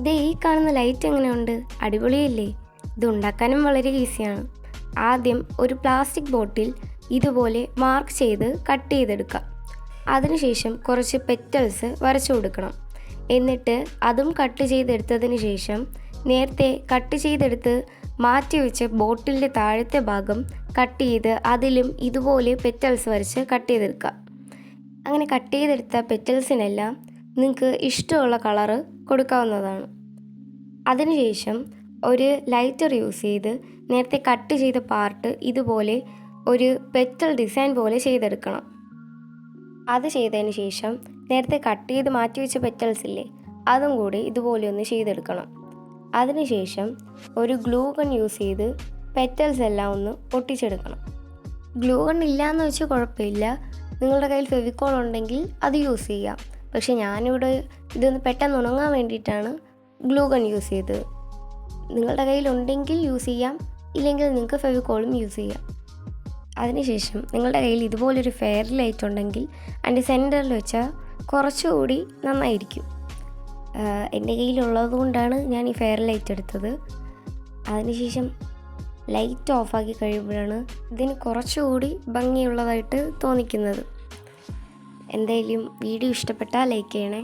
ദേ ഈ കാണുന്ന ലൈറ്റ് എങ്ങനെയുണ്ട്? അടിപൊളിയല്ലേ? ഇത് ഉണ്ടാക്കാനും വളരെ ഈസിയാണ്. ആദ്യം ഒരു പ്ലാസ്റ്റിക് ബോട്ടിൽ ഇതുപോലെ മാർക്ക് ചെയ്ത് കട്ട് ചെയ്തെടുക്കാം. അതിനുശേഷം കുറച്ച് പെറ്റൽസ് വരച്ചു കൊടുക്കണം. എന്നിട്ട് അതും കട്ട് ചെയ്തെടുത്തതിന് ശേഷം നേരത്തെ കട്ട് ചെയ്തെടുത്ത് മാറ്റി വെച്ച ബോട്ടിലിൻ്റെ താഴത്തെ ഭാഗം കട്ട് ചെയ്ത് അതിലും ഇതുപോലെ പെറ്റൽസ് വരച്ച് കട്ട് ചെയ്തെടുക്കുക. അങ്ങനെ കട്ട് ചെയ്തെടുത്ത പെറ്റൽസിനെല്ലാം നിങ്ങൾക്ക് ഇഷ്ടമുള്ള കളറ് കൊടുക്കാവുന്നതാണ്. അതിനുശേഷം ഒരു ലൈറ്റർ യൂസ് ചെയ്ത് നേരത്തെ കട്ട് ചെയ്ത പാർട്ട് ഇതുപോലെ ഒരു പെറ്റൽ ഡിസൈൻ പോലെ ചെയ്തെടുക്കണം. അത് ചെയ്തതിന് ശേഷം നേരത്തെ കട്ട് ചെയ്ത് മാറ്റി വെച്ച പെറ്റൽസ് ഇല്ലേ, അതും കൂടി ഇതുപോലെ ഒന്ന് ചെയ്തെടുക്കണം. അതിനുശേഷം ഒരു ഗ്ലൂ ഗൺ യൂസ് ചെയ്ത് പെറ്റൽസ് എല്ലാം ഒന്ന് ഒട്ടിച്ചെടുക്കണം. ഗ്ലൂ ഗൺ ഇല്ലയെന്ന് വെച്ച് കുഴപ്പമില്ല, നിങ്ങളുടെ കയ്യിൽ ഫെവിക്കോൾ ഉണ്ടെങ്കിൽ അത് യൂസ് ചെയ്യാം. പക്ഷേ ഞാനിവിടെ ഇതൊന്ന് പെട്ടെന്ന് ഉണങ്ങാൻ വേണ്ടിയിട്ടാണ് ഗ്ലൂ ഗൺ യൂസ് ചെയ്തത്. നിങ്ങളുടെ കയ്യിലുണ്ടെങ്കിൽ യൂസ് ചെയ്യാം, ഇല്ലെങ്കിൽ നിങ്ങൾക്ക് ഫെവിക്കോളും യൂസ് ചെയ്യാം. അതിനുശേഷം നിങ്ങളുടെ കയ്യിൽ ഇതുപോലൊരു ഫെയർ ലൈറ്റ് ഉണ്ടെങ്കിൽ അതിൻ്റെ സെൻറ്ററിൽ വെച്ചാൽ കുറച്ചുകൂടി നന്നായിരിക്കും. എൻ്റെ കയ്യിലുള്ളത് കൊണ്ടാണ് ഞാൻ ഈ ഫെയർ ലൈറ്റ് എടുത്തത്. അതിനുശേഷം ലൈറ്റ് ഓഫാക്കി കഴിയുമ്പോഴാണ് ഇതിന് കുറച്ചുകൂടി ഭംഗിയുള്ളതായിട്ട് തോന്നിക്കുന്നത്. എന്തായാലും വീഡിയോ ഇഷ്ടപ്പെട്ടാൽ ലൈക്ക് ചെയ്യണേ.